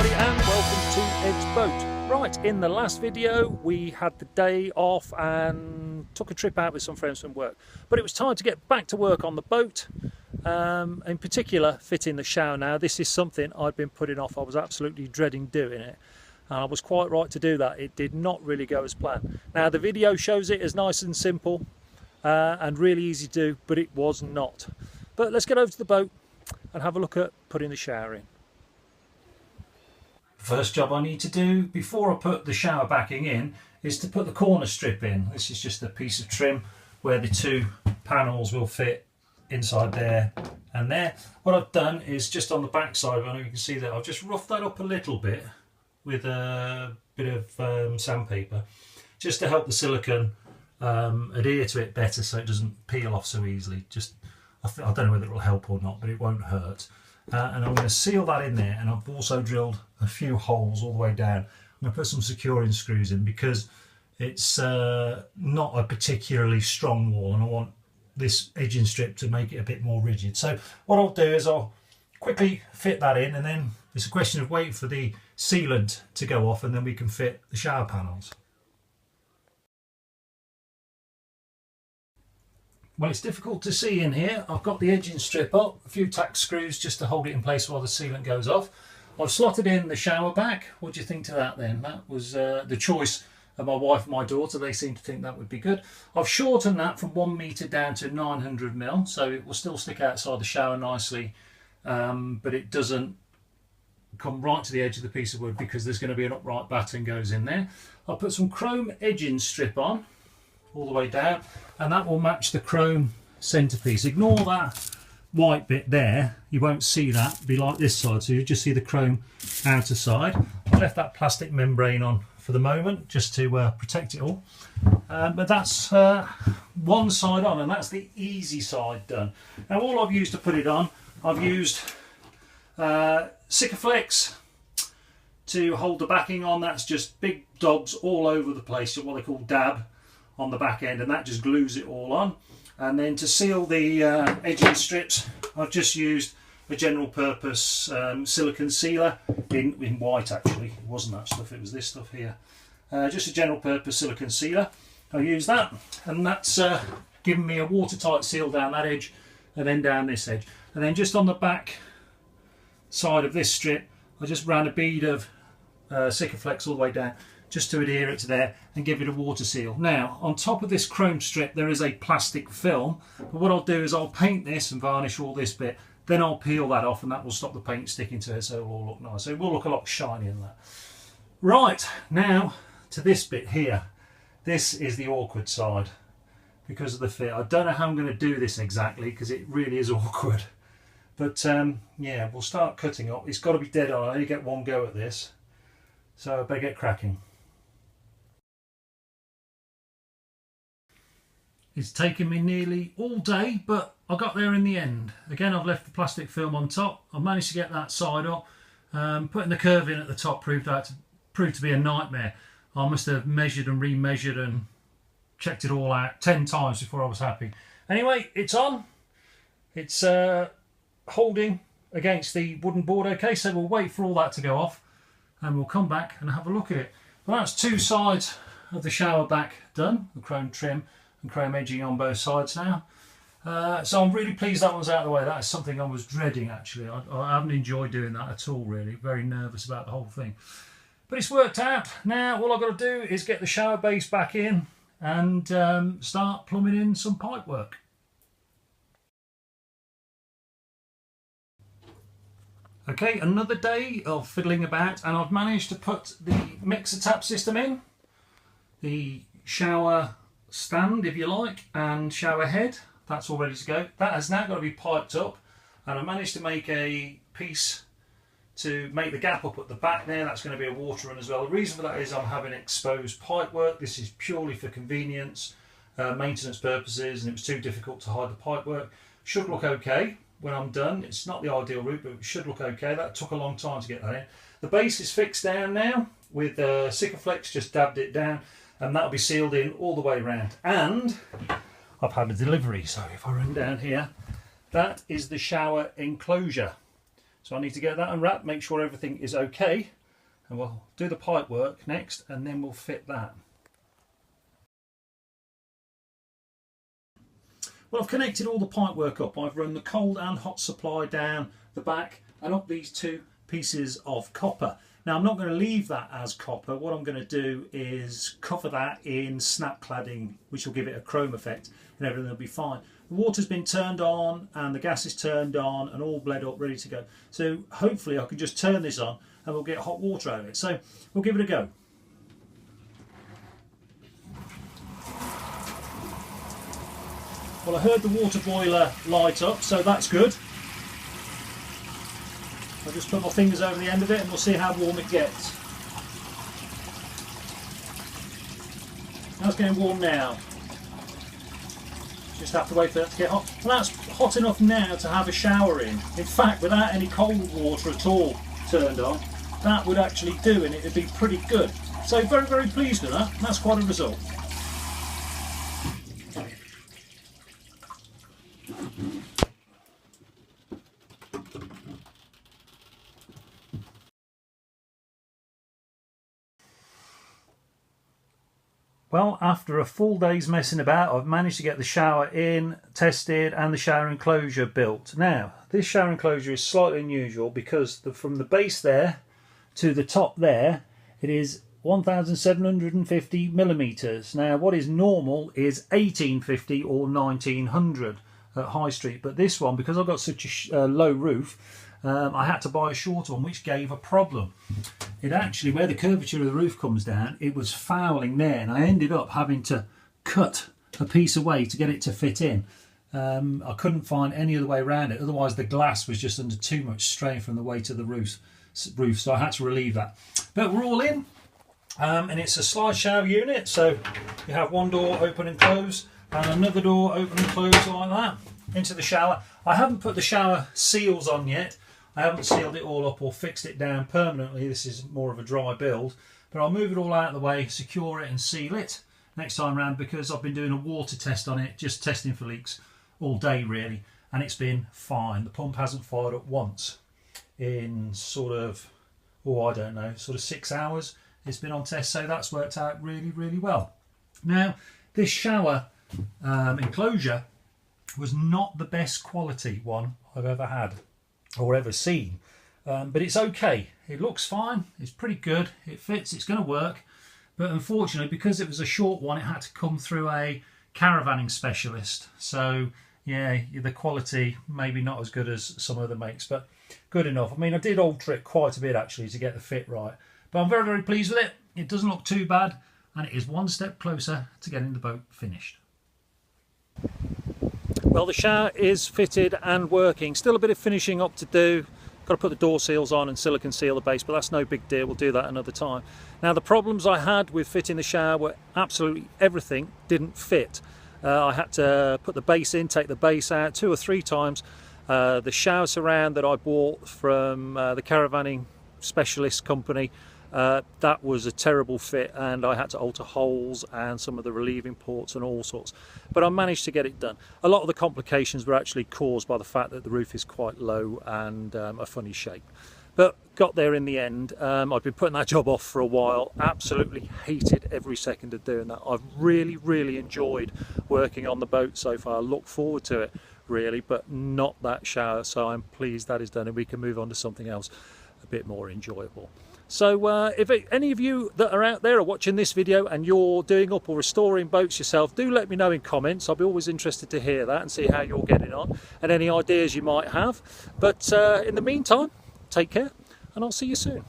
everybody and welcome to Ed's Boat. Right, in the last video we had the day off and took a trip out with some friends from work. But it was time to get back to work on the boat, in particular fitting the shower. Now this is something I'd been putting off. I was absolutely dreading doing it. And I was quite right to do that. It did not really go as planned. Now the video shows it as nice and simple and really easy to do, but it was not. But let's get over to the boat and have a look at putting the shower in. First job I need to do before I put the shower backing in is to put the corner strip in. This is just a piece of trim where the two panels will fit inside there and there. What I've done is just on the back side, I know you can see that, I've just roughed that up a little bit with a bit of sandpaper just to help the silicone adhere to it better so it doesn't peel off so easily. I don't know whether it will help or not, but it won't hurt. And I'm going to seal that in there, and I've also drilled a few holes all the way down. I'm going to put some securing screws in because it's not a particularly strong wall and I want this edging strip to make it a bit more rigid. So what I'll do is I'll quickly fit that in, and then it's a question of waiting for the sealant to go off and then we can fit the shower panels. Well, it's difficult to see in here. I've got the edging strip up, a few tack screws just to hold it in place while the sealant goes off. I've slotted in the shower back. What do you think to that then? That was the choice of my wife and my daughter. They seem to think that would be good. I've shortened that from 1 metre down to 900 mil, so it will still stick outside the shower nicely, but it doesn't come right to the edge of the piece of wood because there's going to be an upright batten goes in there. I'll put some chrome edging strip on all the way down, and that will match the chrome centerpiece. Ignore that white bit there, you won't see that. It'll be like this side, so you just see the chrome outer side. I left that plastic membrane on for the moment just to protect it all, but that's one side on, and that's the easy side done. Now all I've used to put it on, I've used Sikaflex to hold the backing on. That's just big dobs all over the place, what they call dab on the back end, and that just glues it all on. And then to seal the edging strips, I've just used a general purpose silicone sealer in white. Actually, it wasn't that stuff, it was this stuff here. Just a general purpose silicone sealer. I use that, and that's given me a watertight seal down that edge and then down this edge. And then just on the back side of this strip, I just ran a bead of Sikaflex all the way down just to adhere it to there and give it a water seal. Now on top of this chrome strip there is a plastic film, but what I'll do is I'll paint this and varnish all this bit, then I'll peel that off, and that will stop the paint sticking to it, so it will all look nice. So it will look a lot shinier than that. Right, now to this bit here. This is the awkward side because of the fit. I don't know how I'm going to do this exactly because it really is awkward, but yeah, we'll start cutting up. It's got to be dead on. I only get one go at this, so I better get cracking. It's taken me nearly all day, but I got there in the end. Again, I've left the plastic film on top. I've managed to get that side up. Putting the curve in at the top proved to be a nightmare. I must have measured and remeasured and checked it all out 10 times before I was happy. Anyway, it's on. It's holding against the wooden board. Okay, so we'll wait for all that to go off and we'll come back and have a look at it. Well, that's two sides of the shower back done, the chrome trim and chrome edging on both sides now. So I'm really pleased that one's out of the way. That is something I was dreading actually. I haven't enjoyed doing that at all really. Very nervous about the whole thing. But it's worked out. Now all I've got to do is get the shower base back in and start plumbing in some pipe work. Okay, another day of fiddling about, and I've managed to put the mixer tap system in, the shower stand if you like, and shower head. That's all ready to go. That has now got to be piped up, and I managed to make a piece to make the gap up at the back there. That's going to be a water run as well. The reason for that is I'm having exposed pipe work. This is purely for convenience, maintenance purposes, and it was too difficult to hide the pipe work. Should look okay when I'm done. It's not the ideal route, but it should look okay. That took a long time to get that in. The base is fixed down now with Sikaflex, just dabbed it down, and that'll be sealed in all the way around. And I've had a delivery, so if I run down here, that is the shower enclosure. So I need to get that unwrapped, make sure everything is okay, and we'll do the pipe work next, and then we'll fit that. Well, I've connected all the pipe work up. I've run the cold and hot supply down the back and up these two pieces of copper. Now I'm not going to leave that as copper. What I'm going to do is cover that in snap cladding, which will give it a chrome effect, and everything will be fine. The water's been turned on and the gas is turned on and all bled up, ready to go. So hopefully I can just turn this on and we'll get hot water out of it. So we'll give it a go. Well, I heard the water boiler light up, so that's good. I'll just put my fingers over the end of it and we'll see how warm it gets. That's getting warm now. Just have to wait for that to get hot. Well, that's hot enough now to have a shower in. In fact, without any cold water at all turned on, that would actually do, and it would be pretty good. So very, very pleased with that. That's quite a result. Well, after a full day's messing about, I've managed to get the shower in, tested, and the shower enclosure built. Now, this shower enclosure is slightly unusual because from the base there to the top there, it is 1,750 millimetres. Now, what is normal is 1,850 or 1,900 at High Street. But this one, because I've got such a low roof, I had to buy a shorter one, which gave a problem. It actually, where the curvature of the roof comes down, it was fouling there, and I ended up having to cut a piece away to get it to fit in. I couldn't find any other way around it, otherwise the glass was just under too much strain from the weight of the roof, so I had to relieve that. But we're all in, and it's a slide shower unit, so you have one door open and close, and another door open and close like that into the shower. I haven't put the shower seals on yet. I haven't sealed it all up or fixed it down permanently. This is more of a dry build, but I'll move it all out of the way, secure it and seal it next time round, because I've been doing a water test on it, just testing for leaks all day really, and it's been fine. The pump hasn't fired up once in sort of, oh I don't know, sort of 6 hours it's been on test, so that's worked out really, really well. Now, this shower enclosure was not the best quality one I've ever had or ever seen, but it's okay. It looks fine, it's pretty good, it fits, it's going to work, but unfortunately because it was a short one it had to come through a caravanning specialist, so yeah, the quality maybe not as good as some other makes, but good enough. I mean, I did alter it quite a bit actually to get the fit right, but I'm very, very pleased with it. It doesn't look too bad, and it is one step closer to getting the boat finished. Well, the shower is fitted and working. Still a bit of finishing up to do. Got to put the door seals on and silicone seal the base, but that's no big deal. We'll do that another time. Now, the problems I had with fitting the shower were absolutely everything didn't fit. I had to put the base in, take the base out 2 or 3 times. The shower surround that I bought from the caravanning specialist company, that was a terrible fit, and I had to alter holes and some of the relieving ports and all sorts, but I managed to get it done. A lot of the complications were actually caused by the fact that the roof is quite low and a funny shape, but got there in the end. I've been putting that job off for a while, absolutely hated every second of doing that. I've really, really enjoyed working on the boat so far. I look forward to it really, but not that shower, so I'm pleased that is done and we can move on to something else a bit more enjoyable. So if any of you that are out there are watching this video and you're doing up or restoring boats yourself, do let me know in comments. I'll be always interested to hear that and see how you're getting on and any ideas you might have. But in the meantime, take care and I'll see you soon.